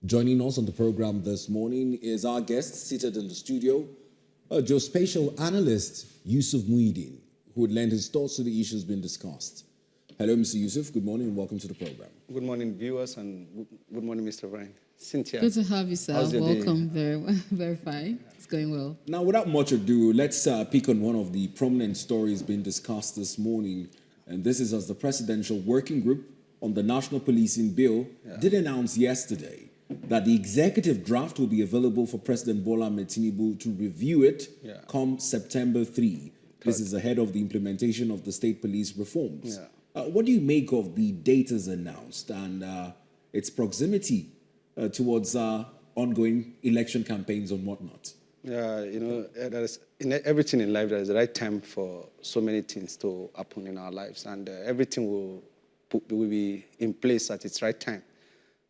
Joining us on the program this morning is our guest seated in the studio, geospatial analyst Yusuf Muhyiddin, who would lend his thoughts to the issues being discussed. Hello, Mr. Yusuf. Good morning and welcome to the program. Good morning, viewers, and good morning, Mr. Ryan. Cynthia. Good to have you, sir. Welcome. Very fine. It's going well. Now, without much ado, let's pick on one of the prominent stories being discussed this morning. And this is as the Presidential Working Group on the National Policing Bill did announce yesterday that the executive draft will be available for President Bola Ahmed Tinubu to review it come September 3. This is ahead of the implementation of the state police reforms. What do you make of the date as announced and its proximity towards ongoing election campaigns and whatnot? There is, in everything in life, there is the right time for so many things to happen in our lives, and everything will be in place at its right time.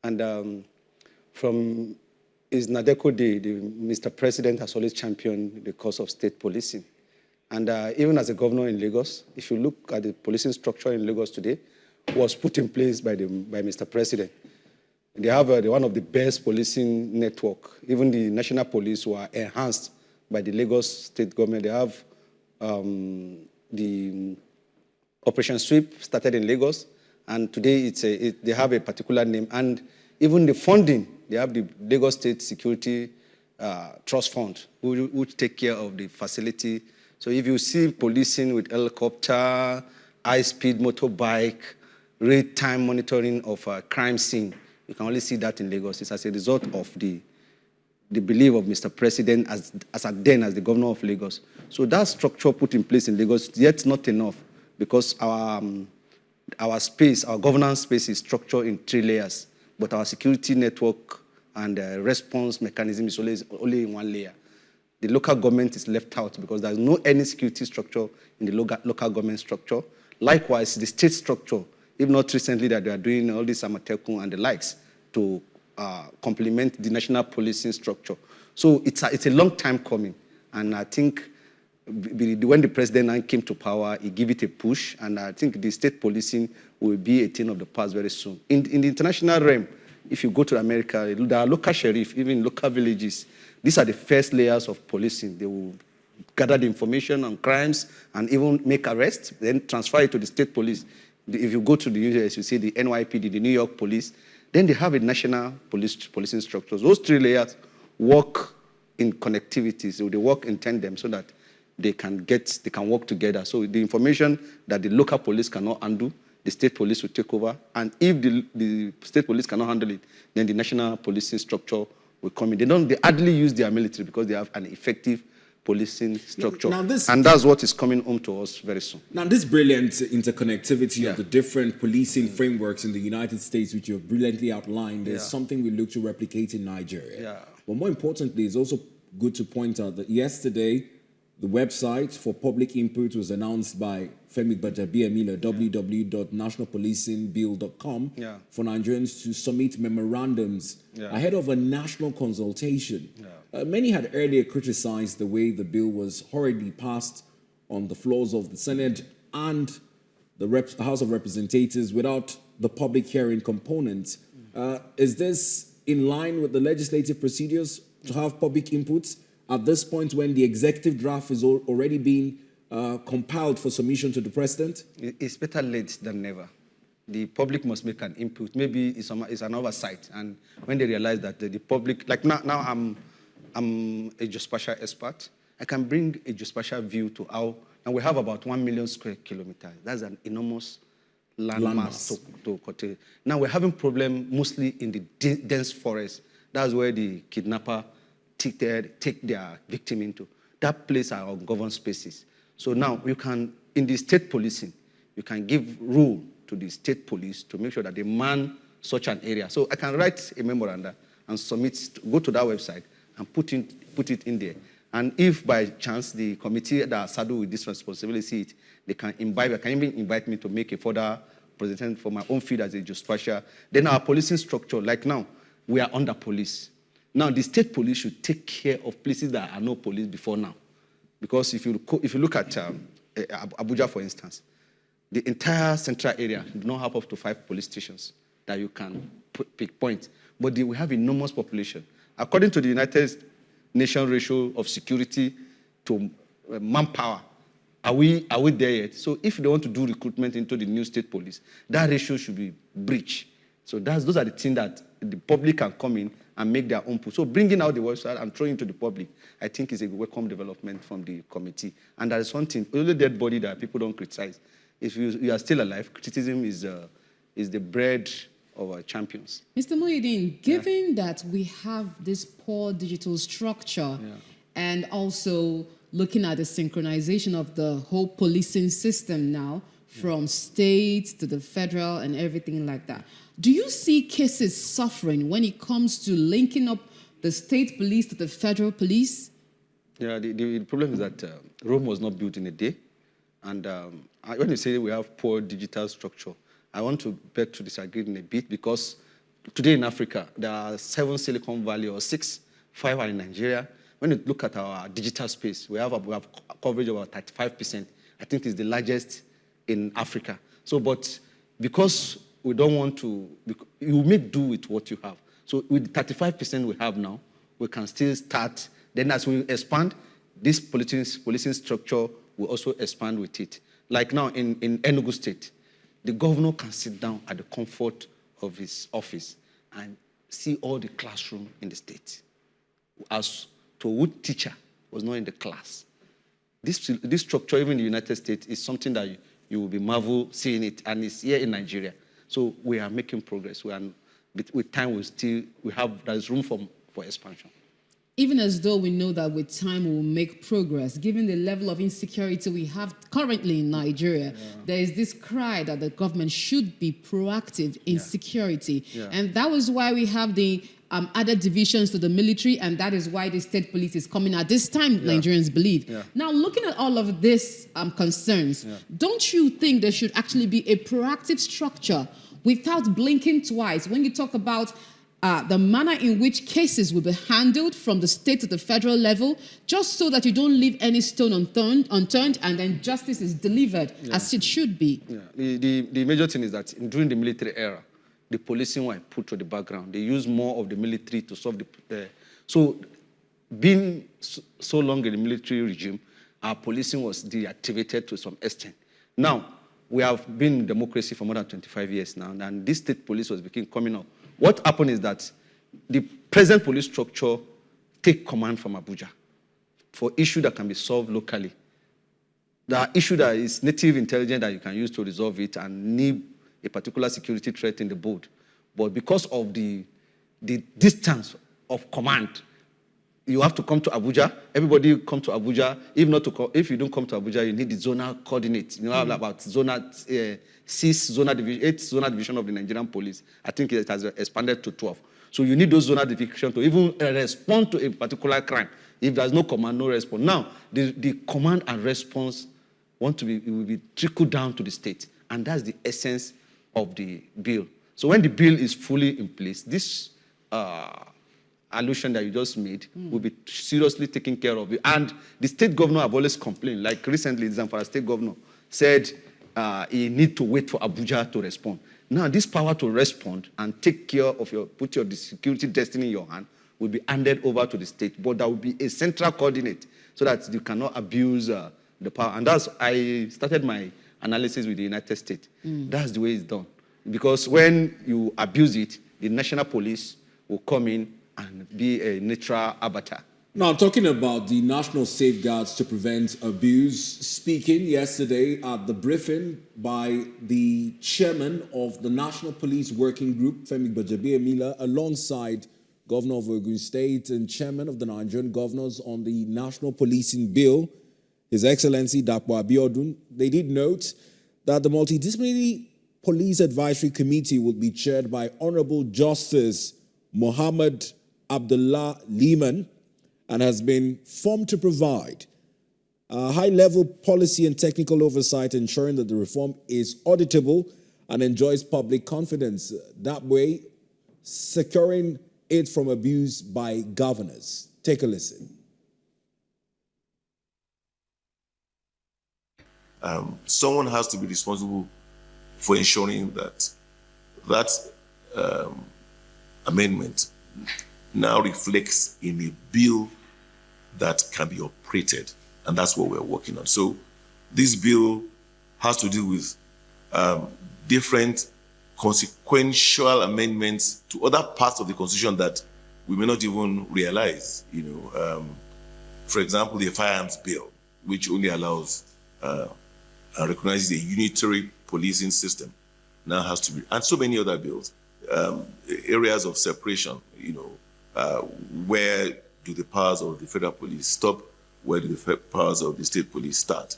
And from his Nadeko day, Mr. President has always championed the cause of state policing. And even as a governor in Lagos, if you look at the policing structure in Lagos today, was put in place by Mr. President. They have one of the best policing network. Even the national police were enhanced by the Lagos state government. They have the Operation Sweep started in Lagos, and today they have a particular name. And even the funding, they have the Lagos State Security Trust Fund, which take care of the facility. So if you see policing with helicopter, high-speed motorbike, real-time monitoring of a crime scene, you can only see that in Lagos. It's as a result of the belief of Mr. President as the governor of Lagos. So that structure put in place in Lagos, yet not enough, because our governance space is structured in 3 layers, but our security network and response mechanism is only in 1 layer. The local government is left out because there's no any security structure in the local government structure. Likewise, the state structure, if not recently that they are doing all this Amatekun and the likes to complement the national policing structure. So it's a long time coming. And I think when the president came to power, he gave it a push. And I think the state policing will be a thing of the past very soon. In the international realm, if you go to America, there are local sheriff, even local villages. These are the first layers of policing. They will gather the information on crimes and even make arrests, then transfer it to the state police. If you go to the US, you see the NYPD, the New York police. Then they have a national policing structure. Those 3 layers work in connectivity. So they work in tandem so that they can work together. So the information that the local police cannot handle, the state police will take over. And if the state police cannot handle it, then the national policing structure will come in. They hardly use their military because they have an effective policing structure. And that's what is coming home to us very soon. Now, this brilliant interconnectivity of the different policing frameworks in the United States, which you have brilliantly outlined, is something we look to replicate in Nigeria. But more importantly, it's also good to point out that yesterday, the website for public input was announced by Femi Gbajabiamila, www.nationalpolicingbill.com, for Nigerians to submit memorandums ahead of a national consultation. Many had earlier criticized the way the bill was hurriedly passed on the floors of the Senate and the House of Representatives without the public hearing component. Is this in line with the legislative procedures to have public inputs at this point when the executive draft is already being compiled for submission to the president? It's better late than never. The public must make an input. Maybe it's an oversight. And when they realize that the public, like now I'm a geospatial expert. I can bring a geospatial view to how, and we have about 1 million square kilometers. That's an enormous landmass to curtail. Now we're having problem mostly in the dense forest. That's where the kidnapper take their victim into. That place are ungoverned spaces. So now you can, in the state policing, you can give rule to the state police to make sure that they man such an area. So I can write a memorandum and submit, go to that website and put it in there. And if by chance the committee that are saddled with this responsibility see it, they can even invite me to make a further presentation for my own field as a geospatial. Then our policing structure, like now, we are under police. Now, the state police should take care of places that are no police before now. Because if you look at Abuja, for instance, the entire central area do not have up to 5 police stations that you can pinpoint. but we have enormous population. According to the United Nations ratio of security to manpower, are we there yet? So if they want to do recruitment into the new state police, that ratio should be breached. So those are the things that the public can come in and make their own push. So bringing out the website and throwing it to the public, I think is a welcome development from the committee. And there is something, only dead body that people don't criticize. If you are still alive, criticism is the bread of our champions. Mr. Muhyiddin, given that we have this poor digital structure and also looking at the synchronization of the whole policing system now, from states to the federal and everything like that, do you see cases suffering when it comes to linking up the state police to the federal police? Yeah, the problem is that Rome was not built in a day. And when you say we have poor digital structure, I want to beg to disagree in a bit, because today in Africa, there are 7 Silicon Valley or 6, 5 are in Nigeria. When you look at our digital space, we have coverage of about 35%. I think it's the largest in Africa. So, but because we don't want to, you make do with what you have. So with the 35% we have now, we can still start. Then as we expand, this policing structure will also expand with it. Like now in Enugu State, the governor can sit down at the comfort of his office and see all the classroom in the state. As to which teacher was not in the class. This structure, even in the United States, is something that you will be marvel seeing it, and it's here in Nigeria. So we are making progress. With time, there's room for expansion. Even as though we know that with time we will make progress, given the level of insecurity we have currently in Nigeria, there is this cry that the government should be proactive in security. And that was why we have the added divisions to the military, and that is why the state police is coming at this time, Nigerians believe. Now, looking at all of these concerns, don't you think there should actually be a proactive structure without blinking twice when you talk about the manner in which cases will be handled from the state to the federal level, just so that you don't leave any stone unturned and then justice is delivered as it should be? The major thing is that during the military era, the policing were put to the background. They use more of the military to solve so being so long in the military regime, our policing was deactivated to some extent. Now, we have been in democracy for more than 25 years now, and this state police was coming up. What happened is that the present police structure take command from Abuja for issue that can be solved locally. There are issues that is native intelligence that you can use to resolve it and need a particular security threat in the board. But because of the distance of command, you have to come to Abuja. Everybody come to Abuja. If you don't come to Abuja, you need the zonal coordinates. You know about zonal 8 zonal division of the Nigerian police. I think it has expanded to 12. So you need those zonal divisions to even respond to a particular crime. If there's no command, no response. Now, the command and response will be trickled down to the state. And that's the essence of the bill. So when the bill is fully in place, this allusion that you just made will be seriously taken care of. And the state governor have always complained. Like recently, the Zamfara state governor said he need to wait for Abuja to respond. Now, this power to respond and take care of put your security destiny in your hand will be handed over to the state. But there will be a central coordinate so that you cannot abuse the power. And I started my analysis with the United States. That's the way it's done. Because when you abuse it, the national police will come in and be a neutral arbiter. Now, talking about the national safeguards to prevent abuse, speaking yesterday at the briefing by the chairman of the National Police Working Group, Femi Gbajabiamila, alongside Governor of Ogun State and chairman of the Nigerian Governors on the National Policing Bill, His Excellency Dapo Abiodun, they did note that the Multidisciplinary Police Advisory Committee will be chaired by Honorable Justice Mohammed Abdullah Liman, and has been formed to provide high-level policy and technical oversight, ensuring that the reform is auditable and enjoys public confidence. That way, securing it from abuse by governors. Take a listen. Someone has to be responsible for ensuring that amendment now reflects in a bill that can be operated, and that's what we're working on. So this bill has to do with different consequential amendments to other parts of the Constitution that we may not even realize. For example, the firearms bill, which only allows and recognizes a unitary policing system, now has to be, and so many other bills, areas of separation. Where do the powers of the federal police stop? Where do the powers of the state police start?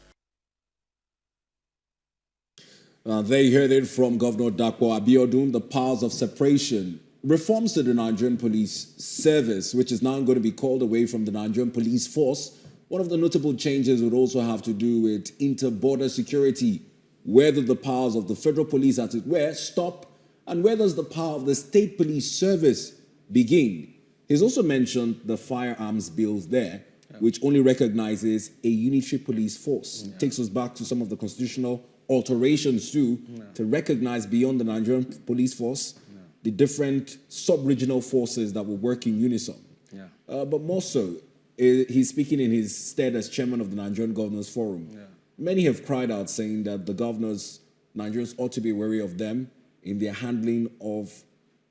They heard it from Governor Dapo Abiodun, the powers of separation. Reforms to the Nigerian Police Service, which is now going to be called away from the Nigerian Police Force. One of the notable changes would also have to do with inter-border security. Where do the powers of the federal police, as it were, stop? And where does the power of the state police service begin? He's also mentioned the firearms bills there, which only recognizes a unitary police force. Takes us back to some of the constitutional alterations too, to recognize beyond the Nigerian police force, the different sub-regional forces that will work in unison. But more so, he's speaking in his stead as chairman of the Nigerian Governors Forum. Many have cried out saying that the governors, Nigerians ought to be wary of them in their handling of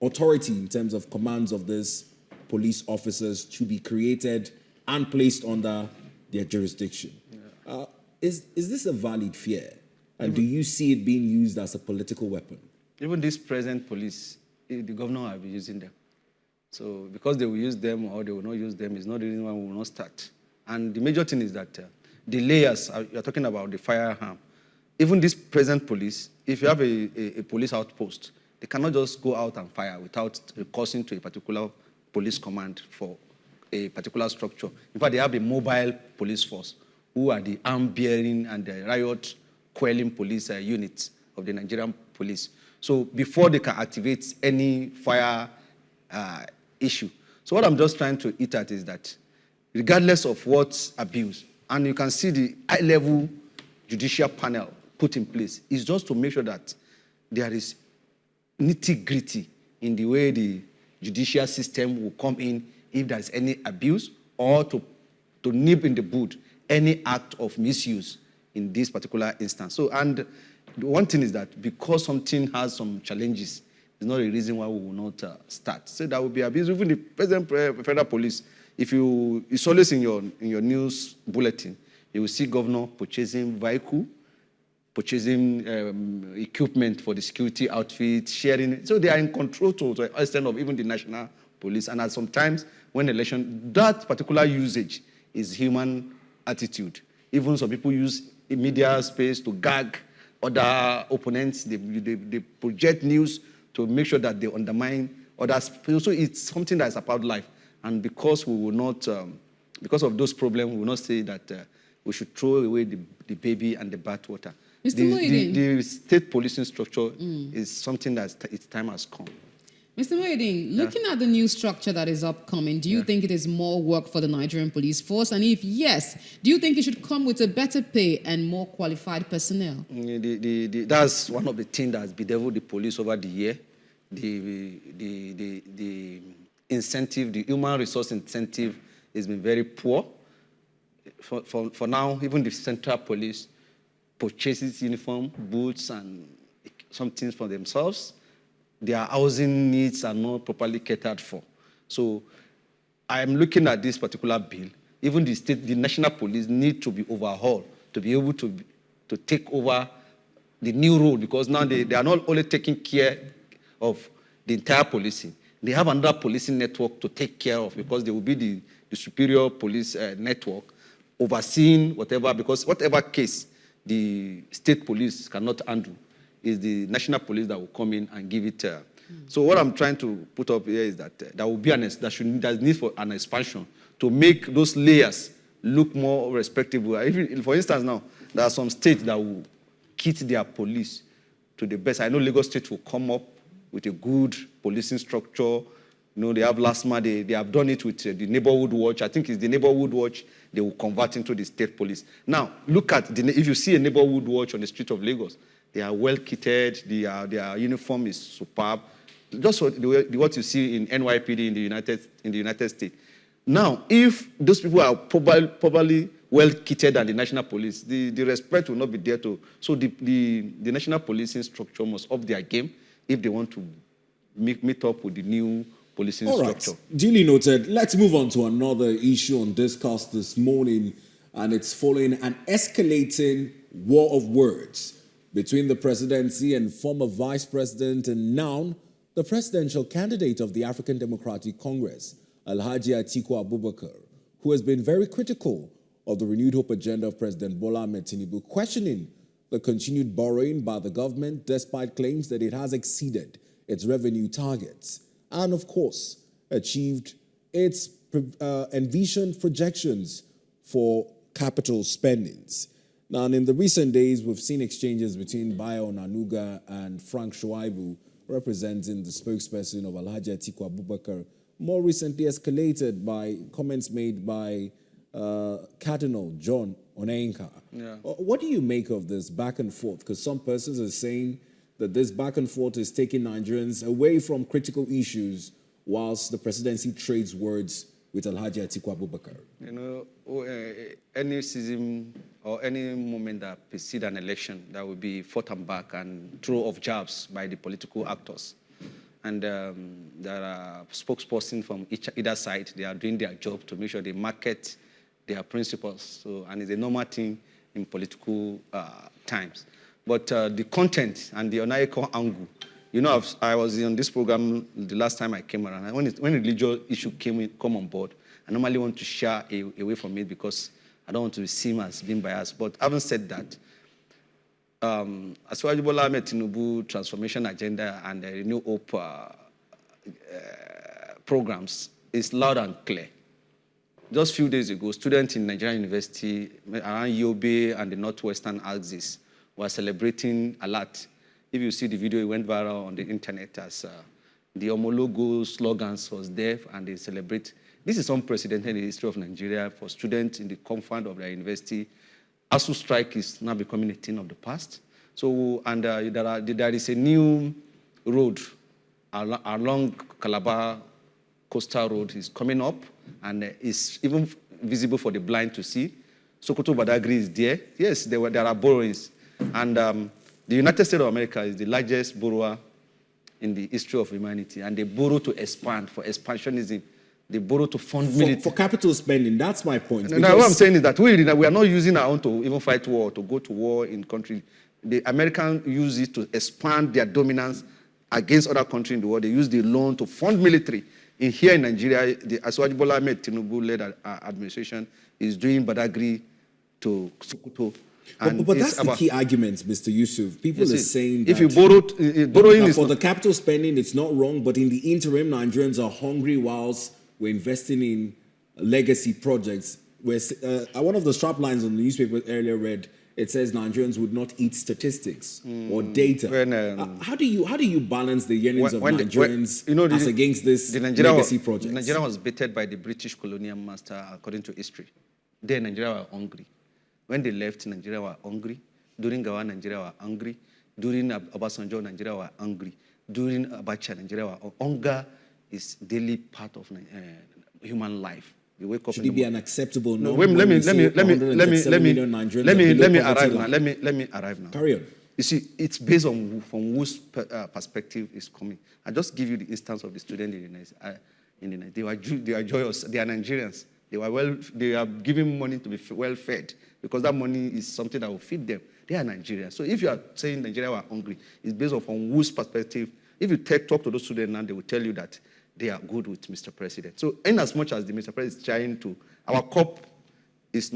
authority in terms of commands of these police officers to be created and placed under their jurisdiction. Is this a valid fear? And do you see it being used as a political weapon? Even this present police, the governor will be using them. So because they will use them or they will not use them, is not the reason why we will not start. And the major thing is that the layers, you're talking about the firearm. Even this present police, if you have a police outpost, they cannot just go out and fire without recourse to a particular police command for a particular structure. In fact, they have a mobile police force who are the arm-bearing and the riot-quelling police units of the Nigerian police. So before they can activate any fire issue. So what I'm just trying to hit at is that regardless of what's abused, and you can see the high-level judicial panel put in place, is just to make sure that there is nitty-gritty in the way the judicial system will come in if there's any abuse or to nip in the bud any act of misuse in this particular instance. So, and the one thing is that because something has some challenges, it's not a reason why we will not start. So there will be abuse. Even the present federal police, it's always in your news bulletin, you will see governor purchasing vehicle, purchasing equipment for the security outfit, sharing it. So they are in control to the extent of even the national police. And at sometimes when election, that particular usage is human attitude. Even some people use media space to gag other opponents. They project news to make sure that they undermine others. So it's something that is about life. And because we will not, because of those problems, we will not say that we should throw away the baby and the bathwater. The state policing structure is something that its time has come. Mr. Muhyiddin, looking at the new structure that is upcoming, do you think it is more work for the Nigerian police force? And if yes, do you think it should come with a better pay and more qualified personnel? That's one of the things that has bedeviled the police over the year. The incentive, the human resource incentive has been very poor. For now, even the central police purchases uniform, boots, and some things for themselves. Their housing needs are not properly catered for. So I'm looking at this particular bill. Even the national police need to be overhauled to be able to take over the new role, because now they are not only taking care of the entire policing. They have another policing network to take care of, because they will be the superior police network overseeing whatever, because whatever case the state police cannot handle is the national police that will come in and give it. So what I'm trying to put up here is that there will be there's need for an expansion to make those layers look more respectable. For instance, now there are some states that will kit their police to the best. I know Lagos State will come up with a good policing structure. They have LASMA, they have done it with the neighborhood watch. I think it's the neighborhood watch they will convert into the state police. Now, look at, if you see a neighborhood watch on the street of Lagos, they are well kitted, their uniform is superb. just what you see in NYPD in the United States. Now, if those people are probably well kitted than the national police, the respect will not be there to. So the national policing structure must up their game if they want to meet up with the new policing structure. Duly noted. Let's move on to another issue on discuss this morning, and it's following an escalating war of words between the presidency and former vice president and now the presidential candidate of the African Democratic Congress, Alhaji Atiku Abubakar, who has been very critical of the renewed hope agenda of President Bola Ahmed Tinubu, questioning the continued borrowing by the government despite claims that it has exceeded its revenue targets and, of course, achieved its envisioned projections for capital spendings. Now, in the recent days, we've seen exchanges between Bayo Nanuga and Frank Shuaibu, representing the spokesperson of Alhaji Atiku Abubakar, more recently escalated by comments made by Cardinal John Onyenka. Yeah. What do you make of this back and forth? Because some persons are saying that this back and forth is taking Nigerians away from critical issues whilst the presidency trades words with Alhaji Atiku Abubakar. You know, any season or any moment that precedes an election, that will be fought and back and throw of jabs by the political actors. And there are spokespersons from either side. They are doing their job to make sure they market their principles. So, and it's a normal thing in political times. But the content and the Onyenka angle, you know, I was on this program the last time I came around. And when a religious issue come on board, I normally want to shy away from it because I don't want to be seen as being biased. But having said that, as far as Bola Ahmed Tinubu transformation agenda and the Renew Hope programs is loud and clear. Just a few days ago, students in Nigerian University around Yobe and the Northwestern axis were celebrating a lot. If you see the video, it went viral on the internet as the Omologo slogans was there and they celebrate. This is unprecedented in the history of Nigeria for students in the confines of their university. ASU strike is now becoming a thing of the past. So, and there is a new road along Calabar Coastal Road is coming up and is even visible for the blind to see. Sokoto Badagry is there. Yes, there are borrowings. And the United States of America is the largest borrower in the history of humanity. And they borrow to expand, for expansionism. They borrow to fund military. For capital spending, that's my point. Now, what I'm saying is that we are not using our own to even fight war, to go to war in countries. The Americans use it to expand their dominance against other countries in the world. They use the loan to fund military. Here in Nigeria, the Asiwaju Bola Ahmed Tinubu-led administration is doing Badagry to Sokoto. But that's the key argument, Mr. Yusuf. People are saying that if you borrowing is for the capital spending, it's not wrong, but in the interim, Nigerians are hungry whilst we're investing in legacy projects. One of the strap lines on the newspaper earlier read, it says Nigerians would not eat statistics or data. How do you balance the yearnings of Nigerians as against this legacy project? Nigeria was battered by the British colonial master, according to history. Then Nigeria were hungry. When they left, Nigeria were hungry. During Gawa, Nigeria were hungry. During Obasanjo, Nigeria were hungry. During Abacha, Nigeria were hunger is daily part of human life. You wake up. Should it be an acceptable no, number? Let me arrive now. Carry on. You see, it's based on from whose perspective is coming. I just give you the instance of the student in the they are joyous. They are Nigerians. They are giving money to be well fed because that money is something that will feed them. They are Nigerians. So if you are saying Nigeria are hungry, it's based on from whose perspective. If you talk to those students now, they will tell you that they are good with Mr. President. So in as much as the Mr. President is trying to, our cup is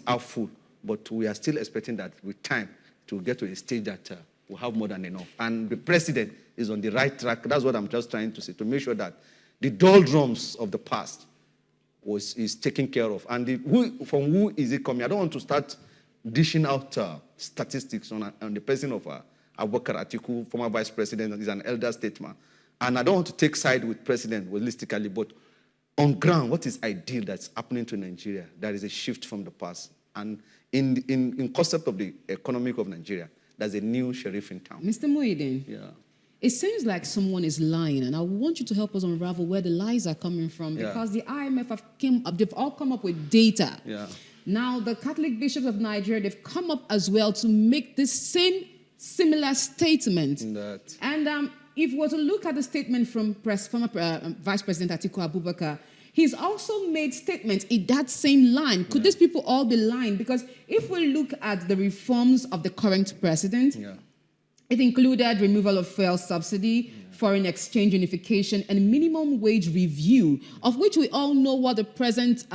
half full, but we are still expecting that with time to get to a stage that we'll have more than enough. And the President is on the right track. That's what I'm just trying to say, to make sure that the doldrums of the past is taken care of. And from who is it coming? I don't want to start dishing out statistics on the person of Abubakar Atiku, former vice president. He's an elder statesman. And I don't want to take side with president holistically, but on ground, what is ideal that's happening to Nigeria? There is a shift from the past. And in concept of the economic of Nigeria, there's a new sheriff in town. Mr. Muhyiddin. Yeah. It seems like someone is lying, and I want you to help us unravel where the lies are coming from, Yeah. because the IMF they've all come up with data. Yeah. Now, the Catholic bishops of Nigeria, they've come up as well to make this similar statement. That. And if we were to look at the statement from former Vice President Atiku Abubakar, he's also made statements in that same line. Could these people all be lying? Because if we look at the reforms of the current president, it included removal of fuel subsidy, foreign exchange unification, and minimum wage review, of which we all know what the present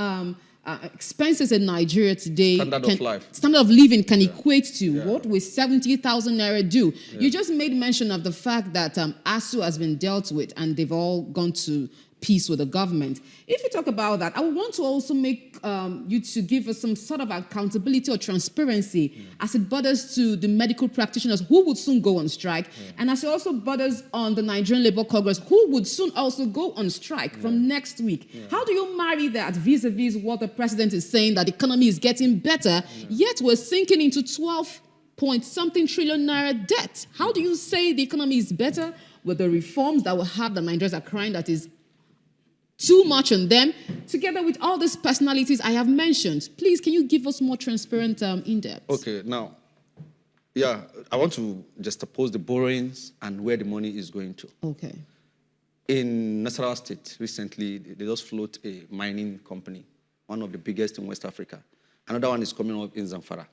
expenses in Nigeria today, standard of living can equate to. What will 70,000 naira do? You just made mention of the fact that ASU has been dealt with, and they've all gone to peace with the government. If you talk about that, I would want to also make you to give us some sort of accountability or transparency as it borders to the medical practitioners who would soon go on strike, and as it also borders on the Nigerian Labour Congress who would soon also go on strike from next week. How do you marry that vis-a-vis what the president is saying, that the economy is getting better, yet we're sinking into 12-point-something trillion naira debt? How do you say the economy is better with the reforms that will have the Nigerians are crying that is too much on them, together with all these personalities I have mentioned? Please, can you give us more transparent in-depth? Okay, now, I want to just oppose the borrowings and where the money is going to. Okay. In Nasarawa State, recently, they just float a mining company, one of the biggest in West Africa. Another one is coming up in Zamfara.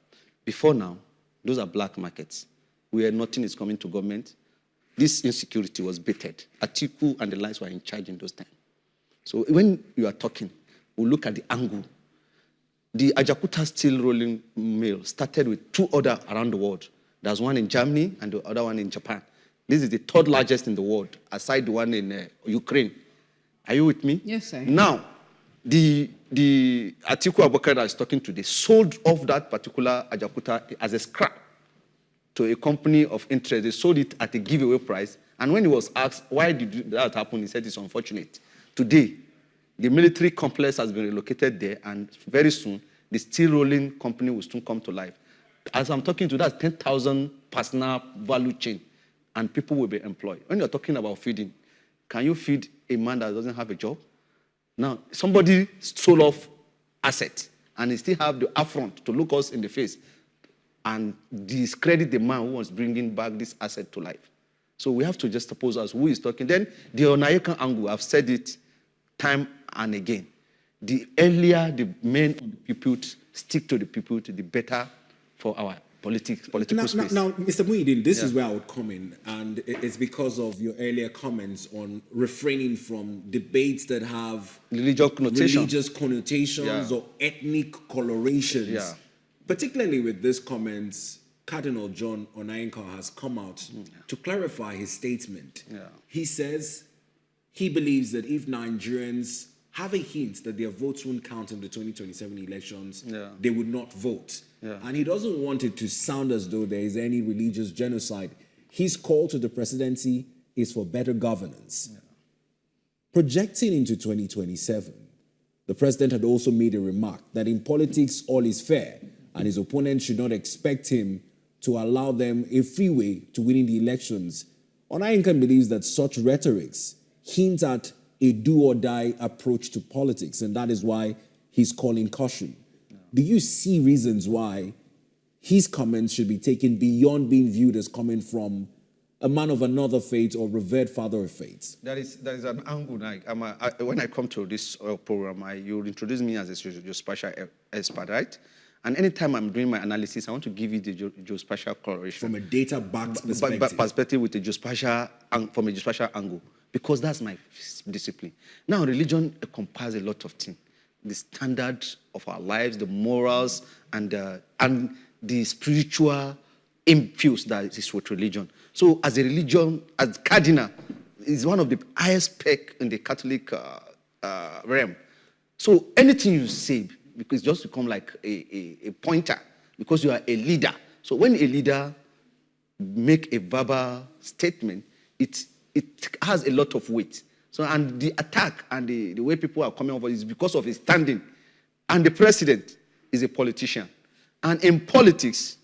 Before now, those are black markets, where nothing is coming to government. This insecurity was baited. Atiku and the lights were in charge in those times. So when you are talking, we'll look at the angle. The Ajakuta steel rolling mill started with 2 others around the world. There's one in Germany and the other one in Japan. This is the 3rd largest in the world, aside the one in Ukraine. Are you with me? Yes, sir. Now, the Atiku Abubakar that is talking today sold off that particular Ajakuta as a scrap to a company of interest. They sold it at a giveaway price. And when he was asked, why did that happen, he said it's unfortunate. Today, the military complex has been relocated there, and very soon, the steel rolling company will soon come to life. As I'm talking to, that's 10,000 personal value chain, and people will be employed. When you're talking about feeding, can you feed a man that doesn't have a job? Now, somebody sold off asset, and they still have the affront to look us in the face and discredit the man who was bringing back this asset to life. So we have to just oppose us who is talking. Then the Onayekan angle, I've said it time and again. The earlier the men on the pulpit stick to the pulpit, the better for our political space. Now, Mr. Muhyiddin, this is where I would come in, and it's because of your earlier comments on refraining from debates that have religious connotations or ethnic colorations. Yeah. Particularly with these comments, Cardinal John Onayekan has come out to clarify his statement. He says he believes that if Nigerians have a hint that their votes won't count in the 2027 elections, they would not vote. And he doesn't want it to sound as though there is any religious genocide. His call to the presidency is for better governance. Projecting into 2027, the president had also made a remark that in politics all is fair, and his opponents should not expect him to allow them a freeway to winning the elections. Onayekan believes that such rhetorics hint at a do-or-die approach to politics, and that is why he's calling caution. Do you see reasons why his comments should be taken beyond being viewed as coming from a man of another faith or revered father of faith? There is an angle. When I come to this program, you introduce me as a geospatial expert, right? And anytime I'm doing my analysis, I want to give you the geospatial coloration. From a data-backed perspective. Perspective with a from a geospatial angle, because that's my discipline. Now, religion encompasses a lot of things. The standard of our lives, the morals, and the spiritual infuse that is with religion. So as a religion, as cardinal, is one of the highest peg in the Catholic realm. So anything you say, because just become like a pointer, because you are a leader. So when a leader make a verbal statement, it has a lot of weight. So, and the attack and the way people are coming over is because of his standing. And the president is a politician. And in politics,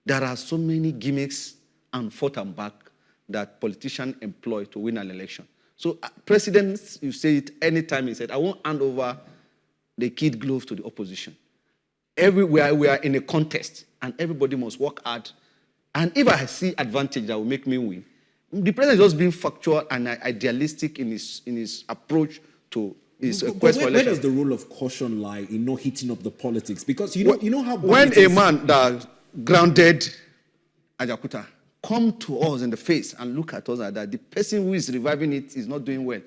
there are so many gimmicks and forth and back that politicians employ to win an election. So presidents, you say it anytime, he said, I won't hand over the kid glove to the opposition. Everywhere we are in a contest, and everybody must work hard. And if I see advantage that will make me win, the president is just being factual and idealistic in his approach to his quest for election. Where does the role of caution lie in not heating up the politics? Because you know how when a man that grounded Ajakuta come to us in the face and look at us like that, the person who is reviving it is not doing well.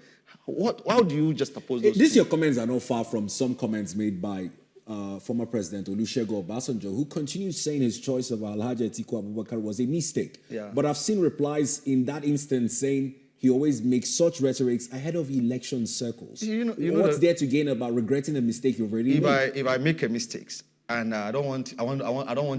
How do you just oppose those Your comments are not far from some comments made by former President Olusegun Obasanjo, who continued saying his choice of Alhaji Atiku Abubakar was a mistake. Yeah. But I've seen replies in that instance saying he always makes such rhetorics ahead of election circles. What's there to gain about regretting a mistake you've already made? If I make a mistake and I don't want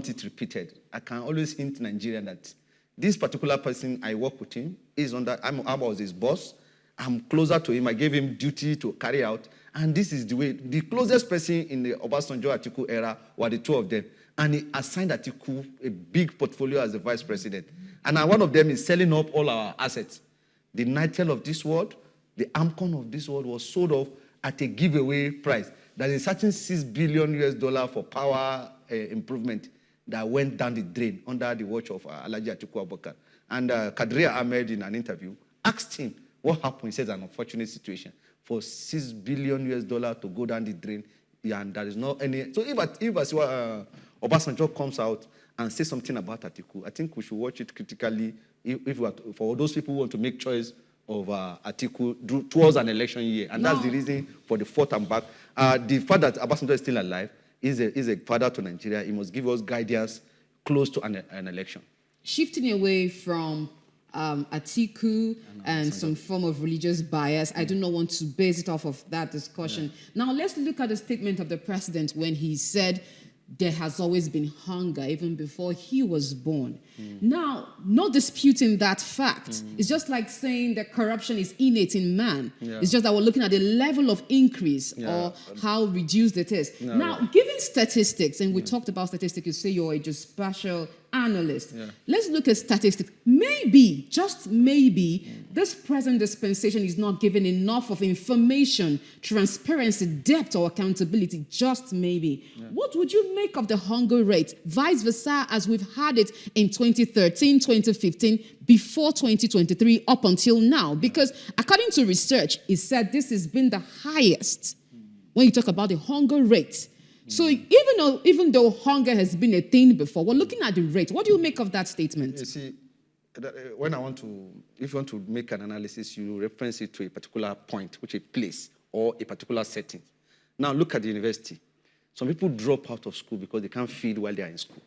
it repeated, I can always hint Nigerian that this particular person, I work with him, I was his boss. I'm closer to him. I gave him duty to carry out. And this is the way. The closest person in the Obasanjo-Atiku era were the two of them. And he assigned Atiku a big portfolio as the vice president. And one of them is selling up all our assets. The Nitel of this world, the Amcon of this world was sold off at a giveaway price. There is a certain $6 billion for power improvement that went down the drain under the watch of Alhaji Atiku Abubakar. And Kadria Ahmed, in an interview, asked him what happened. He says an unfortunate situation for $6 billion to go down the drain, and there is no any. So if Obasanjo comes out and says something about Atiku, I think we should watch it critically. For those people who want to make choice of Atiku towards an election year, and that's the reason for the fourth and back. The fact that Obasanjo is still alive is a father to Nigeria. He must give us guidance close to an election. Shifting away from Atiku and some form of religious bias, I do not want to base it off of that discussion. Now, let's look at the statement of the president when he said there has always been hunger even before he was born. Now, not disputing that fact. It's just like saying that corruption is innate in man. It's just that we're looking at the level of increase or how reduced it is. Now, given statistics, and we talked about statistics, you say you're a geospatial analyst. Let's look at statistics. Maybe, just maybe, this present dispensation is not giving enough of information, transparency, depth, or accountability. Just maybe. What would you make of the hunger rate, vice versa, as we've had it in 2013, 2015, before 2023, up until now? Because according to research, it said this has been the highest when you talk about the hunger rate. So even though hunger has been a thing before, we're looking at the rate. What do you make of that statement? You see, if you want to make an analysis, you reference it to a particular point, which is a place or a particular setting. Now look at the university. Some people drop out of school because they can't feed while they are in school.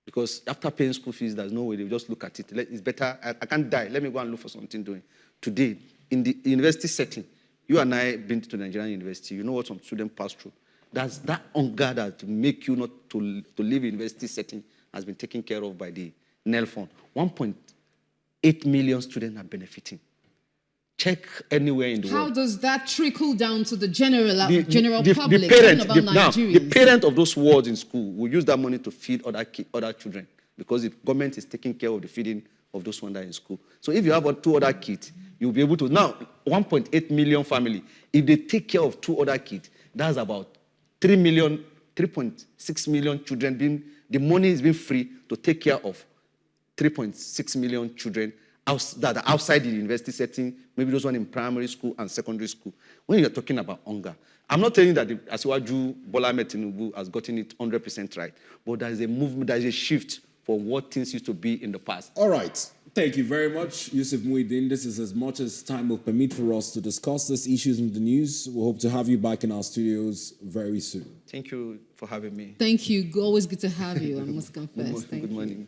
Because after paying school fees, there's no way. They just look at it. It's better. I can't die. Let me go and look for something doing. Today, in the university setting, you and I been to Nigerian university. You know what some students pass through. That's that hunger that make you not to leave university setting has been taken care of by the NEL fund. 1.8 million students are benefiting. Check anywhere in the world. How does that trickle down to the general public? The parent of those wards in school will use that money to feed other children because the government is taking care of the feeding of those ones that are in school. So if you have 2 other kids, you'll be able to. Now, 1.8 million family, if they take care of 2 other kids, that's about 3.6 million children the money is being free to take care of 3.6 million children that are outside the university setting, maybe those one in primary school and secondary school. When you're talking about hunger, I'm not telling you that Asiwaju Bola Ahmed Tinubu has gotten it 100% right, but there is a movement, there is a shift for what things used to be in the past. All right. Thank you very much, Yusuf Muhyiddin. This is as much as time will permit for us to discuss these issues in the news. We hope to have you back in our studios very soon. Thank you for having me. Thank you. Always good to have you, I must confess. Good morning.